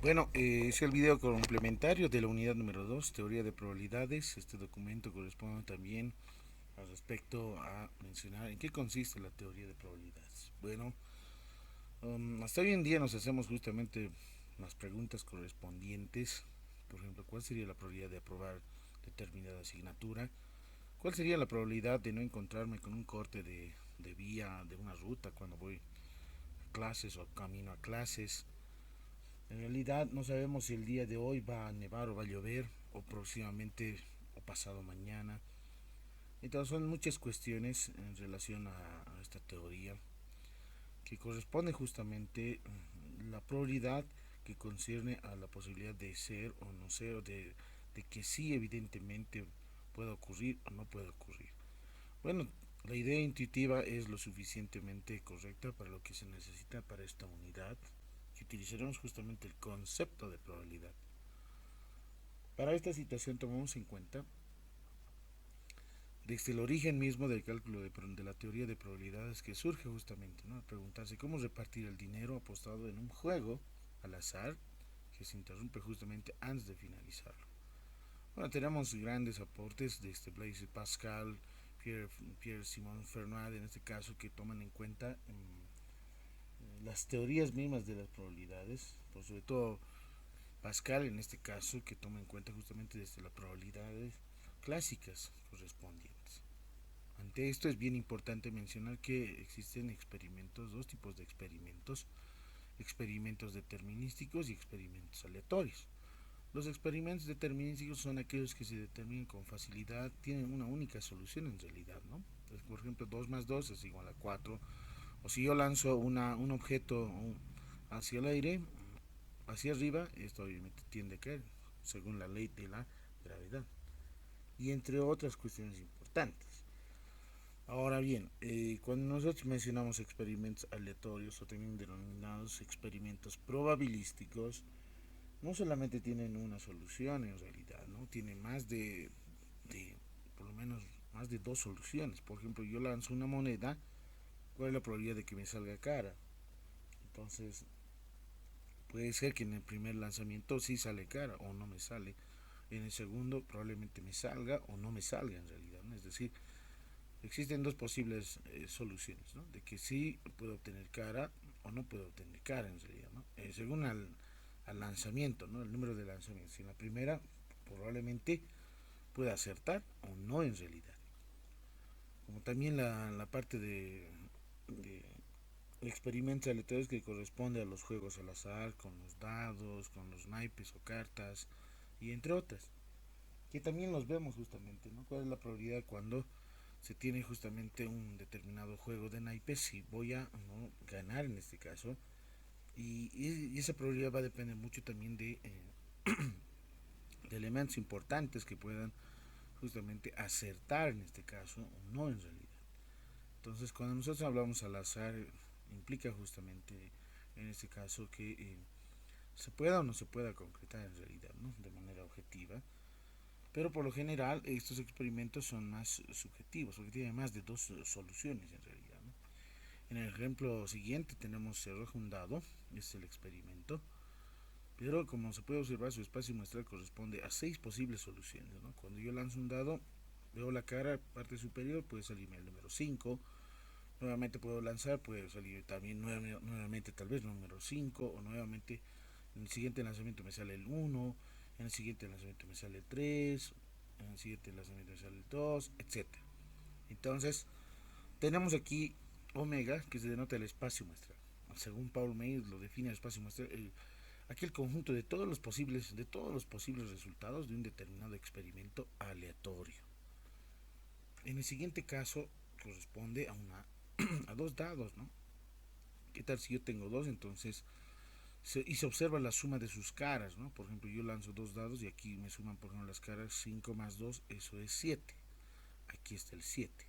Bueno, es el video complementario de la unidad número 2, teoría de probabilidades. Este documento corresponde también al respecto a mencionar en qué consiste la teoría de probabilidades. Bueno, hasta hoy en día nos hacemos justamente las preguntas correspondientes. Por ejemplo, ¿cuál sería la probabilidad de aprobar determinada asignatura? ¿Cuál sería la probabilidad de no encontrarme con un corte de vía de una ruta cuando voy a clases o camino a clases? En realidad no sabemos si el día de hoy va a nevar o va a llover o próximamente o pasado mañana. Entonces son muchas cuestiones en relación a esta teoría que corresponde justamente la probabilidad que concierne a la posibilidad de ser o no ser o de que sí evidentemente pueda ocurrir o no pueda ocurrir. Bueno, la idea intuitiva es lo suficientemente correcta para lo que se necesita para esta unidad, que utilizaremos justamente el concepto de probabilidad. Para esta situación tomamos en cuenta desde el origen mismo del cálculo de la teoría de probabilidades que surge justamente, ¿no? A preguntarse cómo repartir el dinero apostado en un juego al azar que se interrumpe justamente antes de finalizarlo. Bueno, tenemos grandes aportes de Blaise Pascal, Pierre-Simon Fermat en este caso, que toman en cuenta las teorías mismas de las probabilidades, por sobre todo Pascal en este caso, que toma en cuenta justamente desde las probabilidades clásicas correspondientes. Ante esto es bien importante mencionar que existen experimentos, dos tipos de experimentos, experimentos determinísticos y experimentos aleatorios. Los experimentos determinísticos son aquellos que se determinan con facilidad, tienen una única solución en realidad, ¿no? Entonces, por ejemplo, 2 más 2 es igual a 4, o si yo lanzo un objeto hacia el aire, hacia arriba, esto obviamente tiende a caer, según la ley de la gravedad, y entre otras cuestiones importantes. Ahora bien, cuando nosotros mencionamos experimentos aleatorios o también denominados experimentos probabilísticos, no solamente tienen una solución en realidad, ¿no? Tienen de por lo menos más de dos soluciones. Por ejemplo, yo lanzo una moneda, ¿cuál es la probabilidad de que me salga cara? Entonces, puede ser que en el primer lanzamiento sí sale cara o no me sale. En el segundo probablemente me salga o no me salga en realidad, ¿no? Es decir, existen dos posibles soluciones, ¿no? De que sí puedo obtener cara o no puedo obtener cara en realidad, ¿no? Según al lanzamiento, ¿no? El número de lanzamientos. Si en la primera probablemente pueda acertar o no en realidad. Como también la parte de experimentos aleatorios que corresponde a los juegos al azar, con los dados, con los naipes o cartas, y entre otras, que también los vemos justamente, ¿no? ¿Cuál es la probabilidad cuando se tiene justamente un determinado juego de naipes si voy a no ganar en este caso? Y esa probabilidad va a depender mucho también de elementos importantes que puedan justamente acertar en este caso o no en realidad. Entonces, cuando nosotros hablamos al azar, implica justamente en este caso que se pueda o no se pueda concretar en realidad, ¿no? De manera objetiva. Pero por lo general estos experimentos son más subjetivos, porque tienen más de dos soluciones en realidad, ¿no? En el ejemplo siguiente tenemos se arroja un dado, es el experimento, pero como se puede observar su espacio muestral corresponde a seis posibles soluciones, ¿no? Cuando yo lanzo un dado, veo la cara, parte superior, puede salirme el número 5. Nuevamente puedo lanzar, puede salir también nuevamente tal vez el número 5, o nuevamente en el siguiente lanzamiento me sale el uno, en el siguiente lanzamiento me sale el 3, en el siguiente lanzamiento me sale el 2, etcétera. Entonces, tenemos aquí omega, que se denota el espacio muestral. Según Paul May lo define el espacio muestral, aquí el conjunto de todos los posibles resultados de un determinado experimento aleatorio. En el siguiente caso corresponde a dos dados, ¿no? ¿Qué tal si yo tengo dos? Entonces, y se observa la suma de sus caras, ¿no? Por ejemplo, yo lanzo dos dados y aquí me suman, por ejemplo, las caras 5 más 2, eso es 7. Aquí está el 7.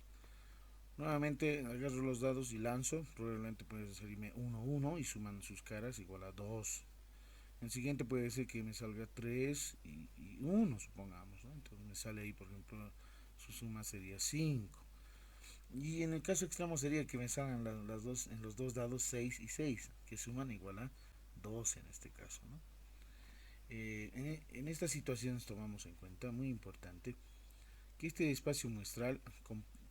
Nuevamente agarro los dados y lanzo, probablemente puede salirme 1, 1 y suman sus caras igual a 2. El siguiente puede ser que me salga 3 y 1, supongamos, ¿no? Entonces me sale ahí, por ejemplo, su suma sería 5. Y en el caso extremo sería que me salgan las dos, en los dos dados 6 y 6, que suman igual a 12 en este caso, ¿no? En estas situaciones tomamos en cuenta, muy importante, que este espacio muestral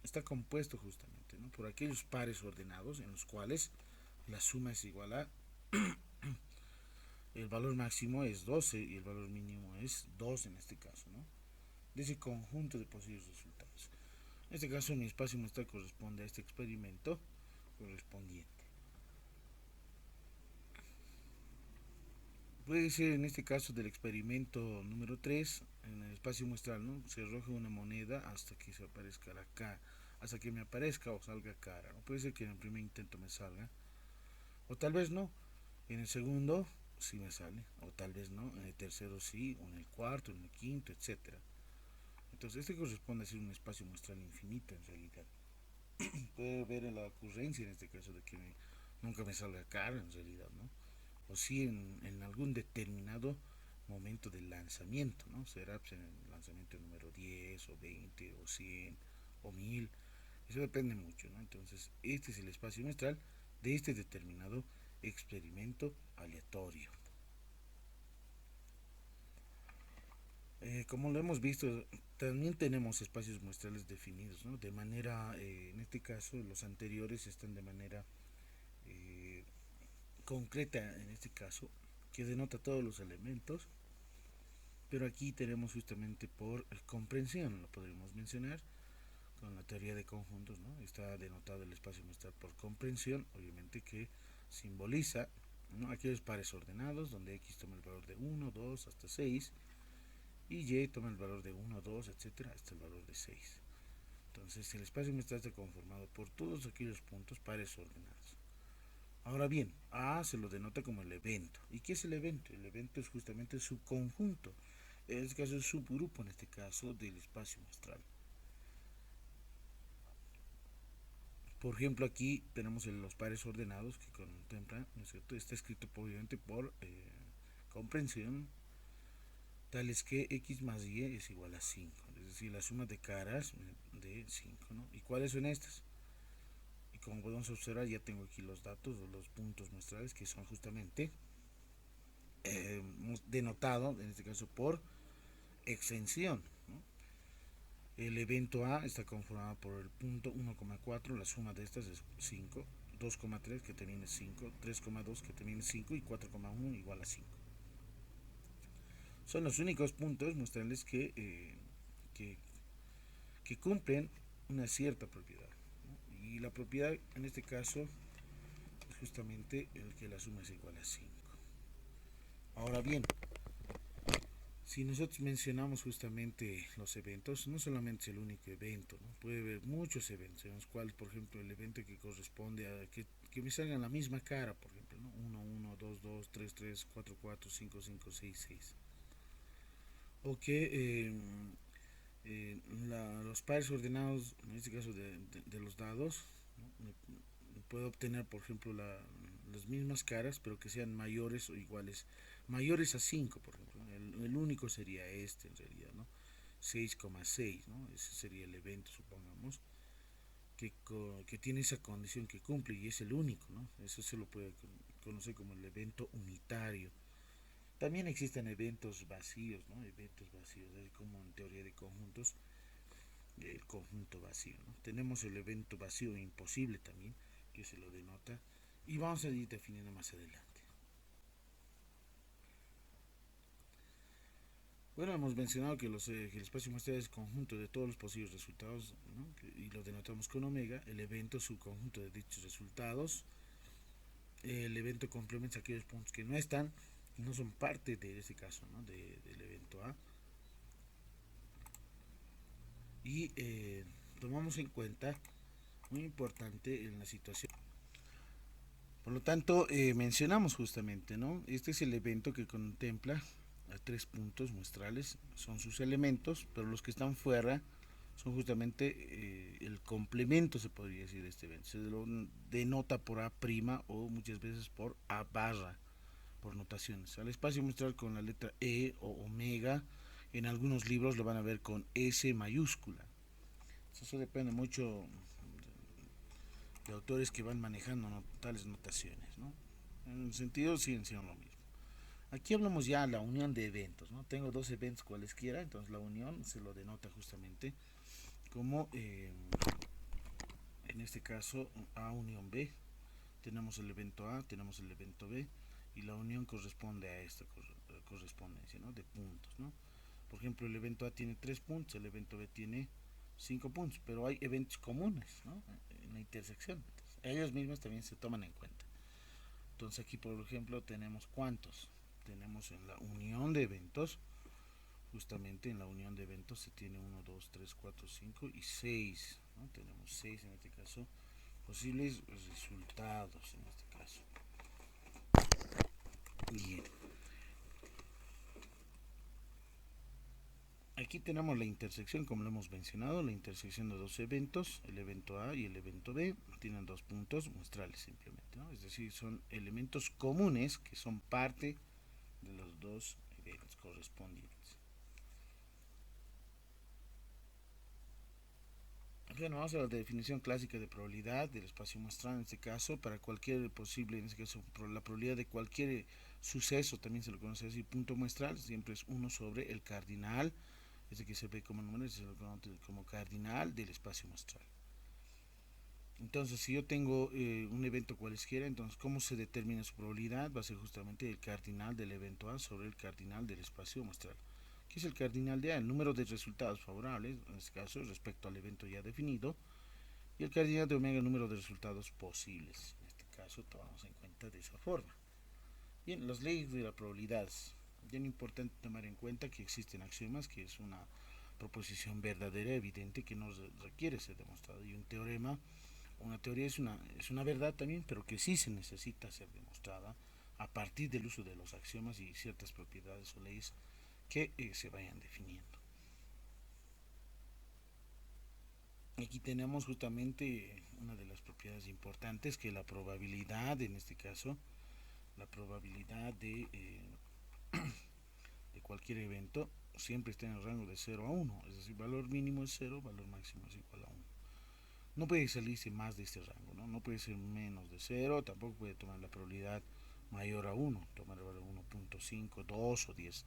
está compuesto justamente, ¿no?, por aquellos pares ordenados en los cuales la suma es igual a el valor máximo es 12 y el valor mínimo es 2 en este caso, ¿no?, de ese conjunto de posibles resultados. En este caso mi espacio muestral corresponde a este experimento correspondiente. Puede ser en este caso del experimento número 3, en el espacio muestral, ¿no?, se arroja una moneda hasta que se aparezca la K, hasta que me aparezca o salga cara, ¿no? Puede ser que en el primer intento me salga, o tal vez no, en el segundo sí me sale, o tal vez no, en el tercero sí, o en el cuarto, en el quinto, etcétera. Entonces este corresponde a ser un espacio muestral infinito en realidad. Puede ver en la ocurrencia en este caso de que nunca me salga cara en realidad, ¿no? O si en algún determinado momento del lanzamiento, ¿no? Será pues, en el lanzamiento número 10 o 20 o 100 o 1000. Eso depende mucho, ¿no? Entonces, este es el espacio muestral de este determinado experimento aleatorio. Como lo hemos visto, también tenemos espacios muestrales definidos, ¿no? De manera, en este caso, los anteriores están de manera eh, concreta, en este caso, que denota todos los elementos, pero aquí tenemos justamente por comprensión, lo podríamos mencionar con la teoría de conjuntos, ¿no? Está denotado el espacio muestral por comprensión, obviamente que simboliza, ¿no?, aquellos pares ordenados donde x toma el valor de 1, 2 hasta 6 y y toma el valor de 1, 2, etcétera, hasta el valor de 6. Entonces el espacio muestral está conformado por todos aquellos puntos pares ordenados. Ahora bien, A se lo denota como el evento. ¿Y qué es el evento? El evento es justamente su conjunto. En este caso es subgrupo, en este caso, del espacio muestral. Por ejemplo, aquí tenemos los pares ordenados que contemplan, ¿no es cierto? Está escrito obviamente por comprensión, tales que x más y es igual a 5, es decir, la suma de caras de 5, ¿no? ¿Y cuáles son estas? Y como podemos observar, ya tengo aquí los datos o los puntos muestrales que son justamente denotado, en este caso por extensión, ¿no? El evento A está conformado por el punto 1,4, la suma de estas es 5, 2,3 que también es 5, 3,2 que también es 5 y 4,1 igual a 5. Son los únicos puntos muestrales que, que cumplen una cierta propiedad, ¿no? Y la propiedad en este caso es justamente el que la suma es igual a 5. Ahora bien, si nosotros mencionamos justamente los eventos, no solamente es el único evento, ¿no? Puede haber muchos eventos en los cuales, por ejemplo, el evento que corresponde a que me salga la misma cara, por ejemplo, ¿no? 1, 1, 2, 2, 3, 3, 4, 4, 5, 5, 6, 6. O que los pares ordenados, en este caso de los dados, ¿no?, puedo obtener, por ejemplo, las mismas caras, pero que sean mayores o iguales, mayores a 5, por ejemplo. El único sería este, en realidad, ¿no? 6,6, ¿no? Ese sería el evento, supongamos, que tiene esa condición que cumple y es el único, ¿no? Eso se lo puede conocer como el evento unitario. También existen eventos vacíos, ¿no? Eventos vacíos, como en teoría de conjuntos, el conjunto vacío, ¿no? Tenemos el evento vacío imposible también, que se lo denota, y vamos a ir definiendo más adelante. Bueno, hemos mencionado que que el espacio muestral es el conjunto de todos los posibles resultados, ¿no?, y lo denotamos con omega. El evento es su conjunto de dichos resultados. El evento complementa aquellos puntos que no están y no son parte de ese caso, ¿no?, del evento A. Y tomamos en cuenta, muy importante en la situación. Por lo tanto, mencionamos justamente, ¿no? Este es el evento que contempla a 3 puntos muestrales, son sus elementos, pero los que están fuera son justamente el complemento, se podría decir, de este evento. Se lo denota por A' o muchas veces por A barra, por notaciones. Al espacio muestral con la letra E o omega, en algunos libros lo van a ver con S mayúscula. Eso depende mucho de autores que van manejando tales notaciones, ¿no? En el sentido siguen siendo lo mismo. Aquí hablamos ya de la unión de eventos, ¿no? Tengo dos eventos cualesquiera, entonces la unión se lo denota justamente como, en este caso, A unión B. Tenemos el evento A, tenemos el evento B, y la unión corresponde a esta correspondencia, ¿no? De puntos, ¿no? Por ejemplo, el evento A tiene 3 puntos, el evento B tiene 5 puntos, pero hay eventos comunes, ¿no? En la intersección. Entonces, ellos mismos también se toman en cuenta. Entonces aquí, por ejemplo, tenemos cuántos. Tenemos en la unión de eventos, justamente en la unión de eventos se tiene 1, 2, 3, 4, 5 y 6, ¿no? Tenemos 6 en este caso, posibles resultados en este caso. Bien. Aquí tenemos la intersección, como lo hemos mencionado, la intersección de dos eventos, el evento A y el evento B, tienen 2 puntos muestrales simplemente, ¿no? Es decir, son elementos comunes que son parte de los dos eventos correspondientes. Bueno, vamos a la definición clásica de probabilidad del espacio muestral, en este caso, para cualquier posible, en este caso, la probabilidad de cualquier suceso, también se lo conoce así, punto muestral, siempre es 1 sobre el cardinal, este que se ve como número, se lo conoce como cardinal del espacio muestral. Entonces, si yo tengo un evento cualesquiera, entonces, ¿cómo se determina su probabilidad? Va a ser justamente el cardinal del evento A sobre el cardinal del espacio muestral. ¿Qué es el cardinal de A? El número de resultados favorables, en este caso, respecto al evento ya definido, y el cardinal de omega, el número de resultados posibles. En este caso, tomamos en cuenta de esa forma. Bien, las leyes de la probabilidad. Bien importante tomar en cuenta que existen axiomas, que es una proposición verdadera, evidente, que no requiere ser demostrada, y un teorema. Una teoría es una verdad también, pero que sí se necesita ser demostrada a partir del uso de los axiomas y ciertas propiedades o leyes que se vayan definiendo. Aquí tenemos justamente una de las propiedades importantes, que la probabilidad, en este caso, la probabilidad de cualquier evento siempre está en el rango de 0 a 1, es decir, valor mínimo es 0, valor máximo es igual a 1. No puede salirse más de este rango, ¿no? No puede ser menos de 0, tampoco puede tomar la probabilidad mayor a 1, tomar el valor 1.5, 2 o 10.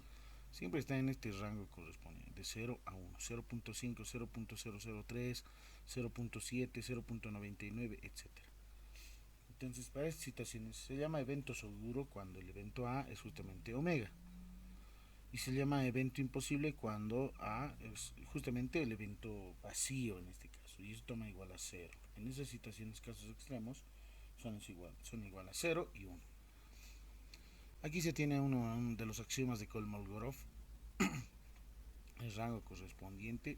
Siempre está en este rango correspondiente, de 0 a 1, 0.5, 0.003, 0.7, 0.99, etc. Entonces, para estas situaciones se llama evento seguro cuando el evento A es justamente omega. Y se llama evento imposible cuando A es justamente el evento vacío en este caso. Y eso toma igual a 0. En esas situaciones, casos extremos, son igual a 0 y 1. Aquí se tiene uno de los axiomas de Kolmogorov, el rango correspondiente.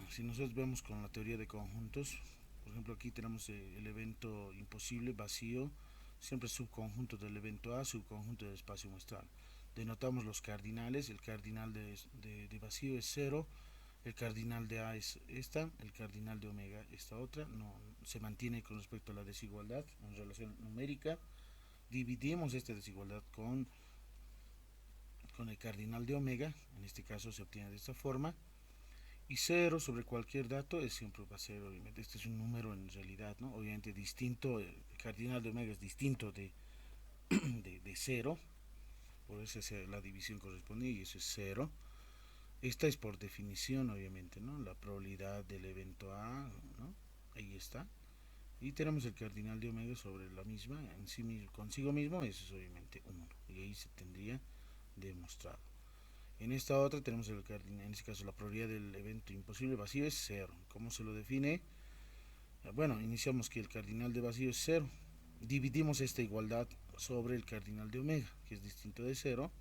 Si nosotros vemos con la teoría de conjuntos, por ejemplo, aquí tenemos el evento imposible vacío, siempre subconjunto del evento A, subconjunto del espacio muestral. Denotamos los cardinales, el cardinal de vacío es 0, el cardinal de A es esta, el cardinal de omega esta otra, no se mantiene con respecto a la desigualdad en relación numérica. Dividimos esta desigualdad con el cardinal de omega, en este caso se obtiene de esta forma, y 0 sobre cualquier dato es siempre va a ser, obviamente, este es un número en realidad, ¿no? Obviamente distinto, el cardinal de omega es distinto de 0, por eso es la división correspondiente y eso es 0. Esta es por definición, obviamente, ¿no? La probabilidad del evento A, ¿no? Ahí está. Y tenemos el cardinal de omega sobre la misma, en sí mismo, consigo mismo, eso es obviamente 1. Y ahí se tendría demostrado. En esta otra tenemos el cardinal, en este caso la probabilidad del evento imposible vacío es 0. ¿Cómo se lo define? Bueno, iniciamos que el cardinal de vacío es 0. Dividimos esta igualdad sobre el cardinal de omega, que es distinto de 0.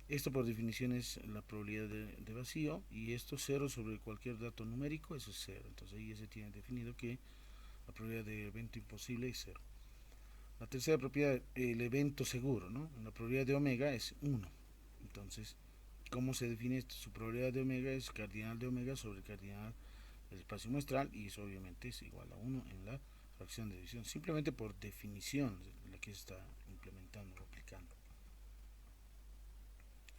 Esto por definición es la probabilidad de vacío, y esto 0 sobre cualquier dato numérico, eso es 0. Entonces ahí ya se tiene definido que la probabilidad de evento imposible es 0. La tercera propiedad, el evento seguro, ¿no? La probabilidad de omega es 1. Entonces, ¿cómo se define esto? Su probabilidad de omega es cardinal de omega sobre el cardinal del espacio muestral, y eso obviamente es igual a 1 en la fracción de división, simplemente por definición la que se está implementando o aplicando.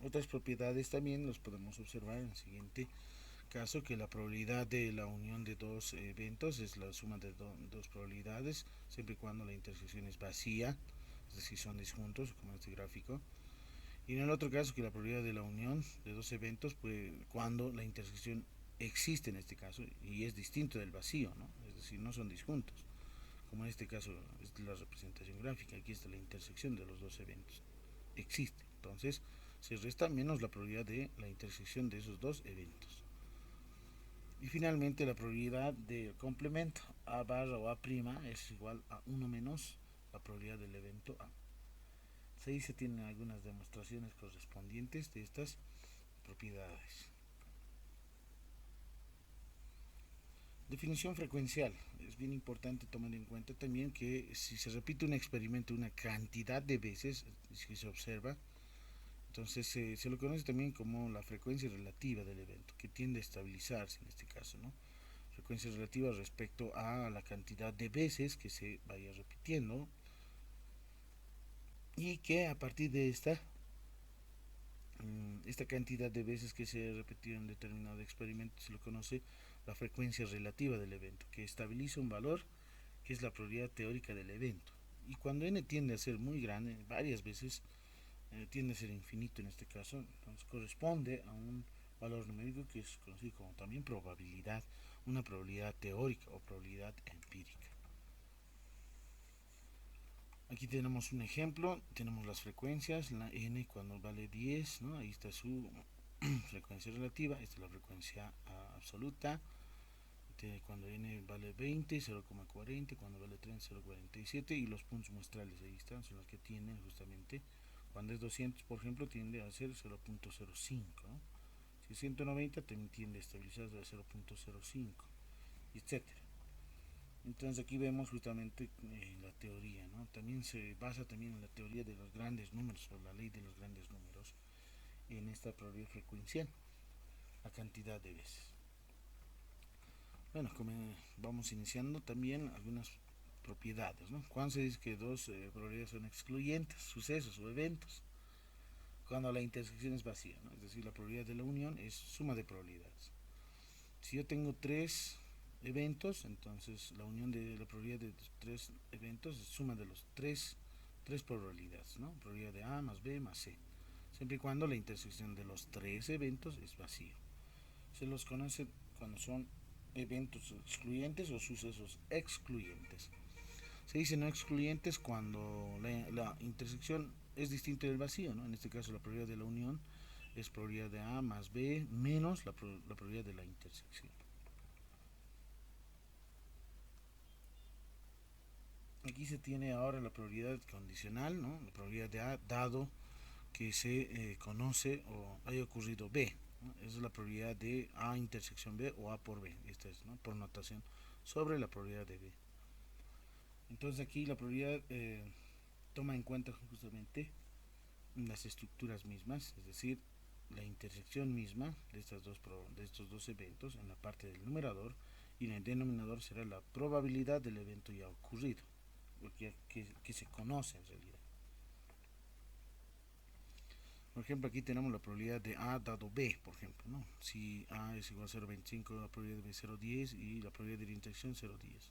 Otras propiedades también los podemos observar en el siguiente caso, que la probabilidad de la unión de dos eventos es la suma de dos probabilidades, siempre y cuando la intersección es vacía, es es decir, son disjuntos, como en este gráfico. Y en el otro caso, que la probabilidad de la unión de dos eventos, pues cuando la intersección existe en este caso, y es distinto del vacío, ¿no? Es decir, no son disjuntos. Como en este caso es la representación gráfica, aquí está la intersección de los dos eventos. Existe. Entonces, se resta menos la probabilidad de la intersección de esos dos eventos. Y finalmente la probabilidad del complemento A barra o A' es igual a 1 menos la probabilidad del evento A. Ahí se tienen algunas demostraciones correspondientes de estas propiedades. Definición frecuencial. Es bien importante tomar en cuenta también que si se repite un experimento una cantidad de veces, si se observa, entonces se lo conoce también como la frecuencia relativa del evento, que tiende a estabilizarse en este caso, ¿no? Frecuencia relativa respecto a la cantidad de veces que se vaya repitiendo, y que a partir de esta cantidad de veces que se repetido en determinado experimento se lo conoce la frecuencia relativa del evento, que estabiliza un valor que es la probabilidad teórica del evento. Y cuando n tiende a ser muy grande, varias veces, tiende a ser infinito en este caso, entonces corresponde a un valor numérico que es conocido como también probabilidad, una probabilidad teórica o probabilidad empírica. Aquí tenemos un ejemplo, tenemos las frecuencias, la n cuando vale 10, ¿no? Ahí está su frecuencia relativa, esta es la frecuencia absoluta, cuando n vale 20, 0,40, cuando vale 30, 0,47, y los puntos muestrales ahí están, son los que tienen justamente, cuando es 200 por ejemplo tiende a ser 0,05, ¿no? Si es 190 también tiende a estabilizarse a 0,05, etcétera. Entonces aquí vemos justamente la teoría, ¿no? También se basa también en la teoría de los grandes números, o la ley de los grandes números, en esta probabilidad frecuencial, la cantidad de veces. Bueno, como vamos iniciando también algunas propiedades, ¿no? Cuando se dice que dos probabilidades son excluyentes, sucesos o eventos, cuando la intersección es vacía, ¿no? Es decir, la probabilidad de la unión es suma de probabilidades. Si yo tengo tres eventos, entonces la unión de la probabilidad de tres eventos es suma de los tres probabilidades, ¿no? Probabilidad de A más B más C, siempre y cuando la intersección de los tres eventos es vacío. Se los conoce cuando son eventos excluyentes o sucesos excluyentes. Se dice no excluyentes cuando la intersección es distinta del vacío, ¿no? En este caso la probabilidad de la unión es probabilidad de A más B menos la probabilidad de la intersección. Aquí se tiene ahora la probabilidad condicional, ¿no? La probabilidad de A dado que se conoce o haya ocurrido B, ¿no? Esa es la probabilidad de A intersección B o A por B, esta es, ¿no? Por notación sobre la probabilidad de B. Entonces aquí la probabilidad toma en cuenta justamente las estructuras mismas, es decir, la intersección misma de estos dos eventos en la parte del numerador, y en el denominador será la probabilidad del evento ya ocurrido, que se conoce en realidad. Por ejemplo, aquí tenemos la probabilidad de A dado B, por ejemplo, ¿no? Si A es igual a 0,25, la probabilidad de B es 0,10 y la probabilidad de la intersección 0,10.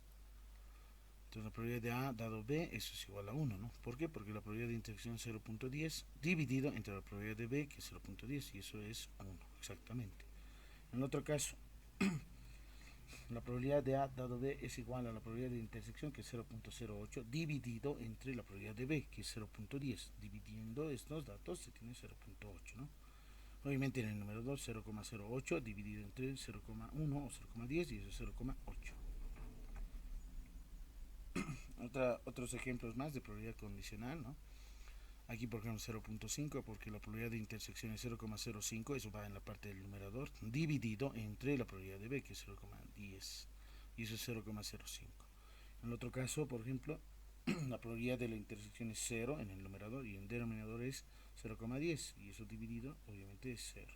Entonces la probabilidad de A dado B, eso es igual a 1, ¿no? ¿Por qué? Porque la probabilidad de intersección es 0,10 dividido entre la probabilidad de B, que es 0,10, y eso es 1, exactamente. En el otro caso, la probabilidad de A dado B es igual a la probabilidad de intersección, que es 0,08, dividido entre la probabilidad de B, que es 0,10. Dividiendo estos datos se tiene 0,8, ¿no? Obviamente en el número 2, 0,08 dividido entre 0,1 o 0,10, y eso es 0,8. Otros ejemplos más de probabilidad condicional, ¿no? Aquí por ejemplo 0,5, porque la probabilidad de intersección es 0,05, eso va en la parte del numerador, dividido entre la probabilidad de B, que es 0,10, y eso es 0,05. En el otro caso, por ejemplo, la probabilidad de la intersección es 0 en el numerador, y en el denominador es 0,10, y eso dividido obviamente es 0.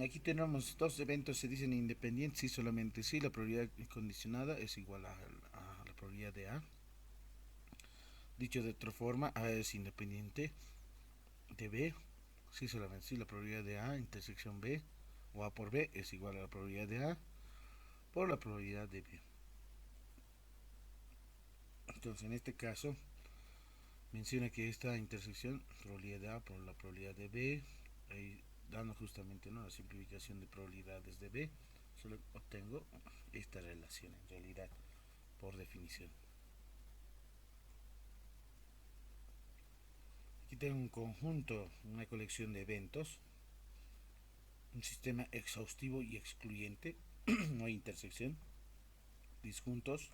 Aquí tenemos dos eventos, se dicen independientes y solamente si la probabilidad condicionada es igual a la probabilidad de A. Dicho de otra forma, A es independiente de B, si solamente si la probabilidad de A intersección B o A por B es igual a la probabilidad de A. por la probabilidad de B. Entonces, en este caso, menciona que esta intersección, probabilidad de A por la probabilidad de B, ahí dando justamente, ¿no?, la simplificación de probabilidades de B, solo obtengo esta relación en realidad, por definición. Aquí tengo un conjunto, una colección de eventos, un sistema exhaustivo y excluyente, no hay intersección, disjuntos,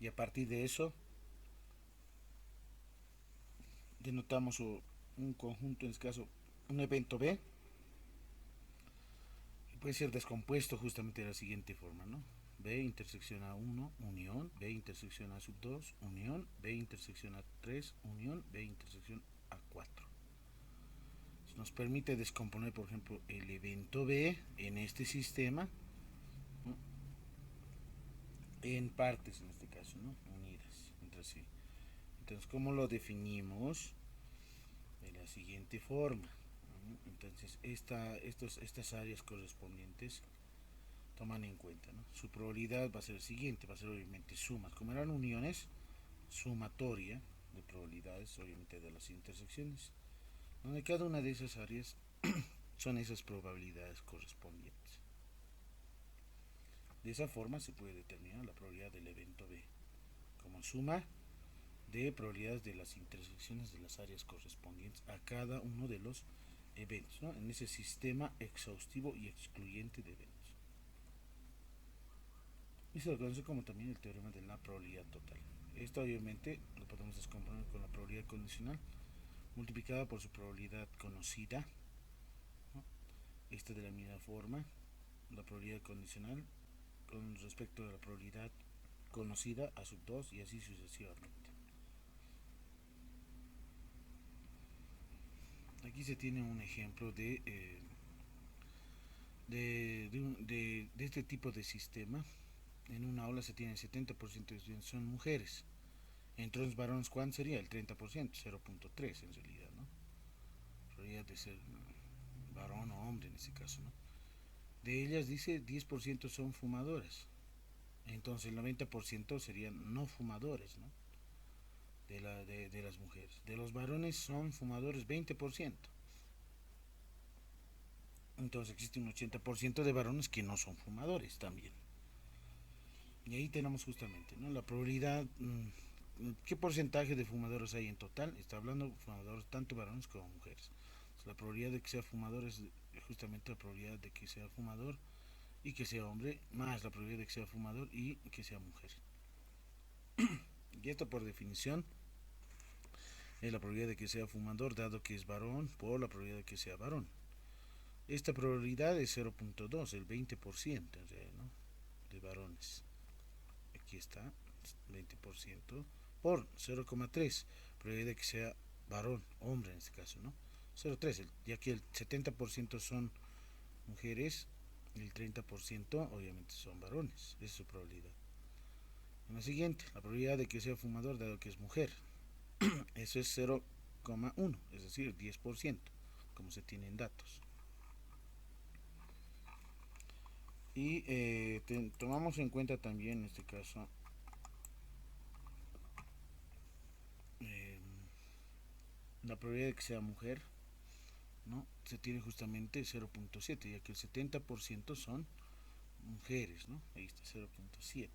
y a partir de eso denotamos un conjunto, en este caso un evento B, que puede ser descompuesto justamente de la siguiente forma, ¿no? B intersección A1, unión, B intersección A sub 2, unión, B intersección A3, unión, B intersección A4. Nos permite descomponer, por ejemplo, el evento B en este sistema, ¿no?, en partes, en este caso, ¿no?, unidas entre sí. Entonces, ¿cómo lo definimos? De la siguiente forma, ¿no? Entonces, estas áreas correspondientes toman en cuenta, ¿no? Su probabilidad va a ser el siguiente, va a ser obviamente sumas. Como eran uniones, sumatoria de probabilidades, obviamente, de las intersecciones, donde cada una de esas áreas son esas probabilidades correspondientes. De esa forma se puede determinar la probabilidad del evento B como suma de probabilidades de las intersecciones de las áreas correspondientes a cada uno de los eventos, ¿no?, en ese sistema exhaustivo y excluyente de eventos. Y se lo conoce como también el teorema de la probabilidad total. Esto obviamente lo podemos descomponer con la probabilidad condicional multiplicada por su probabilidad conocida, ¿no? Esta de la misma forma, la probabilidad condicional con respecto a la probabilidad conocida a sub 2 y así sucesivamente. Aquí se tiene un ejemplo de este tipo de sistema. En una aula se tiene el 70% de estudiantes son mujeres. Entre los varones, ¿cuánto sería? El 30%, 0.3 en realidad, ¿no? Probabilidad de ser varón o hombre en este caso, ¿no? De ellas dice 10% son fumadoras. Entonces el 90% serían no fumadores, ¿no?, de las mujeres. De los varones son fumadores 20%. Entonces existe un 80% de varones que no son fumadores también. Y ahí tenemos justamente, ¿no?, la probabilidad, qué porcentaje de fumadores hay en total. Está hablando de fumadores tanto varones como mujeres. Entonces, la probabilidad de que sea fumador es justamente la probabilidad de que sea fumador y que sea hombre, más la probabilidad de que sea fumador y que sea mujer. Y esto por definición es la probabilidad de que sea fumador dado que es varón por la probabilidad de que sea varón. Esta probabilidad es 0.2, el 20% en realidad, ¿no?, de varones. Aquí está, 20% por 0,3, probabilidad de que sea varón, hombre en este caso, ¿no? 0,3, ya que el 70% son mujeres, el 30% obviamente son varones, esa es su probabilidad. En la siguiente, la probabilidad de que sea fumador dado que es mujer, eso es 0,1, es decir, 10%, como se tienen datos. Y tomamos en cuenta también en este caso la probabilidad de que sea mujer, ¿no?, se tiene justamente 0.7, ya que el 70% son mujeres, ¿no? Ahí está 0.7.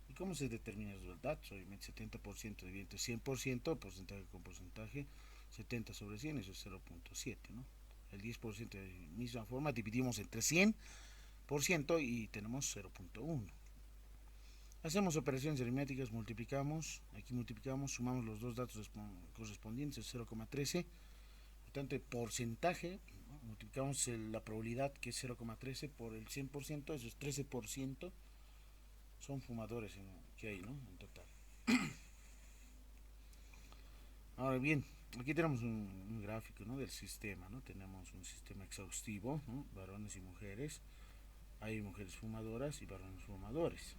¿Y cómo se determina los datos? Obviamente 70% dividido 100%, porcentaje con porcentaje, 70 sobre 100, eso es 0.7, ¿no? El 10% de misma forma dividimos entre 100% y tenemos 0.1. Hacemos operaciones aritméticas, multiplicamos, aquí multiplicamos, sumamos los dos datos correspondientes, 0,13. Por tanto, el porcentaje, ¿no?, multiplicamos la probabilidad, que es 0,13, por el 100%, eso es 13%, son fumadores que hay, ¿no?, en total. Ahora bien, aquí tenemos un gráfico, ¿no?, del sistema, ¿no? Tenemos un sistema exhaustivo, ¿no?, varones y mujeres. Hay mujeres fumadoras y varones fumadores.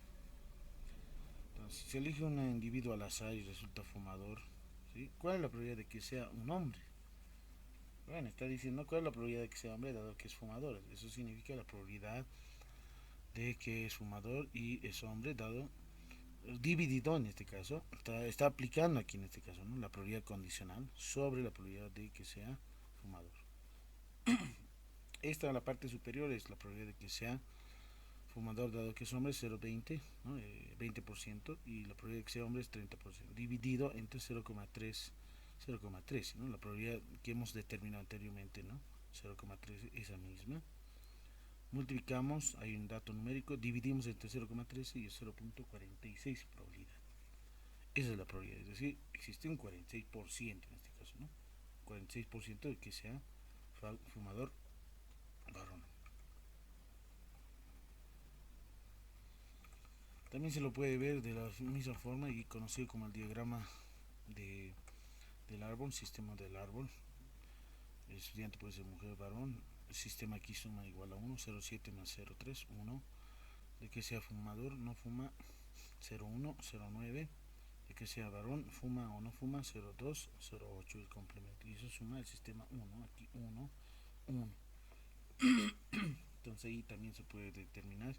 Entonces, si se elige un individuo al azar y resulta fumador, ¿sí?, ¿cuál es la probabilidad de que sea un hombre? Bueno, está diciendo cuál es la probabilidad de que sea hombre dado que es fumador. Eso significa la probabilidad de que es fumador y es hombre, dado dividido en este caso, está aplicando aquí en este caso, ¿no?, la probabilidad condicional sobre la probabilidad de que sea fumador. Esta, la parte superior, es la probabilidad de que sea fumador dado que es hombre, 0,20, ¿no? 20%, y la probabilidad de que sea hombre es 30%, dividido entre 0,3, ¿no?, la probabilidad que hemos determinado anteriormente, ¿no?, 0,3, esa misma. Multiplicamos, hay un dato numérico, dividimos entre 0,13 y es 0,46 probabilidad. Esa es la probabilidad, es decir, existe un 46% en este caso, ¿no? 46% de que sea fumador varón. También se lo puede ver de la misma forma y conocido como el diagrama de, del árbol, sistema del árbol. El estudiante puede ser mujer, varón. El sistema aquí suma igual a 1, 0,7 más 0,3, 1. De que sea fumador, no fuma, 0,1, 0,9. De que sea varón, fuma o no fuma, 0,2, 0,8 el complemento. Y eso suma el sistema 1, aquí 1, 1. Entonces ahí también se puede determinar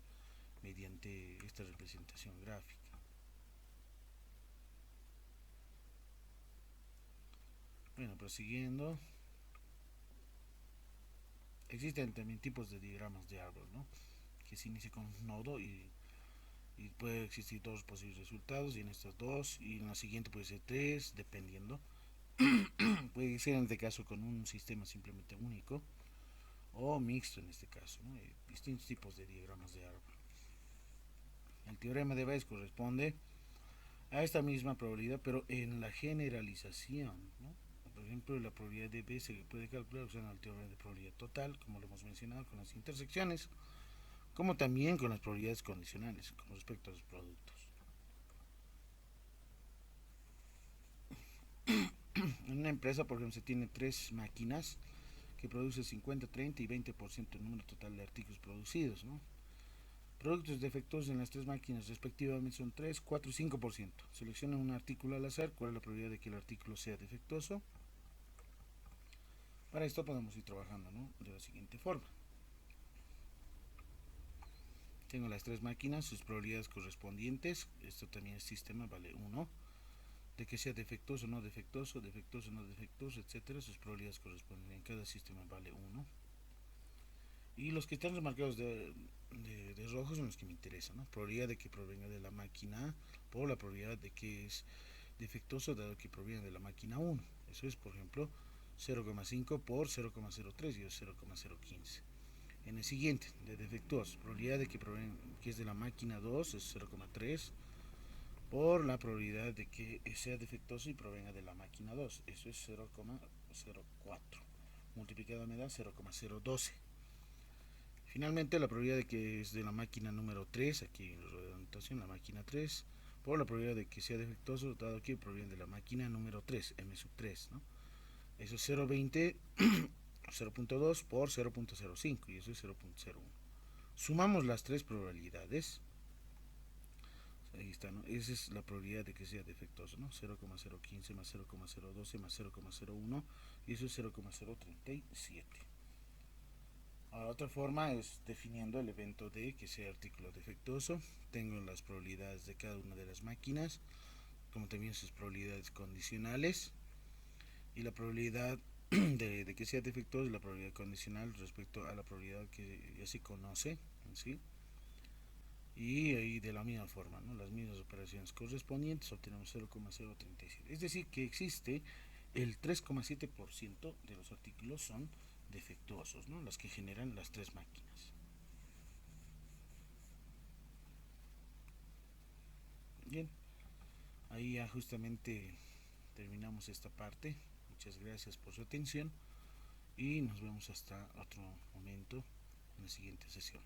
mediante esta representación gráfica. Bueno, prosiguiendo, existen también tipos de diagramas de árbol, ¿no?, que se inicia con un nodo y puede existir dos posibles resultados, y en estas dos, y en la siguiente puede ser tres, dependiendo. Puede ser en este caso con un sistema simplemente único o mixto en este caso, ¿no?, distintos tipos de diagramas de árbol. El teorema de Bayes corresponde a esta misma probabilidad, pero en la generalización, ¿no? Por ejemplo, la probabilidad de B se puede calcular usando el teorema de probabilidad total, como lo hemos mencionado, con las intersecciones, como también con las probabilidades condicionales con respecto a los productos. En una empresa, por ejemplo, se tiene tres máquinas que produce 50, 30 y 20% del número total de artículos producidos, ¿no? Productos defectuosos en las tres máquinas respectivamente son 3, 4 y 5%. Selecciona un artículo al azar. ¿Cuál es la probabilidad de que el artículo sea defectuoso? Para esto podemos ir trabajando, ¿no?, de la siguiente forma. Tengo las tres máquinas, sus probabilidades correspondientes. Esto también es sistema, vale 1. De que sea defectuoso, no defectuoso, defectuoso, no defectuoso, etcétera. Sus probabilidades corresponden en cada sistema, vale 1. Y los que están remarcados de rojo son los que me interesan, ¿no? Probabilidad de que provenga de la máquina por la probabilidad de que es defectuoso dado que proviene de la máquina 1. Eso es, por ejemplo, 0,5 por 0,03 y es 0,015. En el siguiente, de defectuoso, probabilidad de que es de la máquina 2 es 0,3 por la probabilidad de que sea defectuoso y provenga de la máquina 2. Eso es 0,04. Multiplicado me da 0,012. Finalmente, la probabilidad de que es de la máquina número 3, aquí en la anotación, la máquina 3, por la probabilidad de que sea defectuoso, dado que proviene de la máquina número 3, M sub 3, ¿no? Eso es 0,20, 0,2 por 0,05 y eso es 0,01. Sumamos las tres probabilidades. Ahí está, ¿no? Esa es la probabilidad de que sea defectuoso, ¿no? 0,015 más 0,012 más 0,01 y eso es 0,037. Ahora, otra forma es definiendo el evento de que sea artículo defectuoso. Tengo las probabilidades de cada una de las máquinas, como también sus probabilidades condicionales. Y la probabilidad de que sea defectuoso es la probabilidad condicional respecto a la probabilidad que ya se conoce, ¿sí? Y ahí de la misma forma, ¿no?, las mismas operaciones correspondientes, obtenemos 0,037. Es decir, que existe el 3,7% de los artículos son defectuosos, ¿no?, las que generan las tres máquinas. Bien, ahí ya justamente terminamos esta parte. Muchas gracias por su atención y nos vemos hasta otro momento en la siguiente sesión.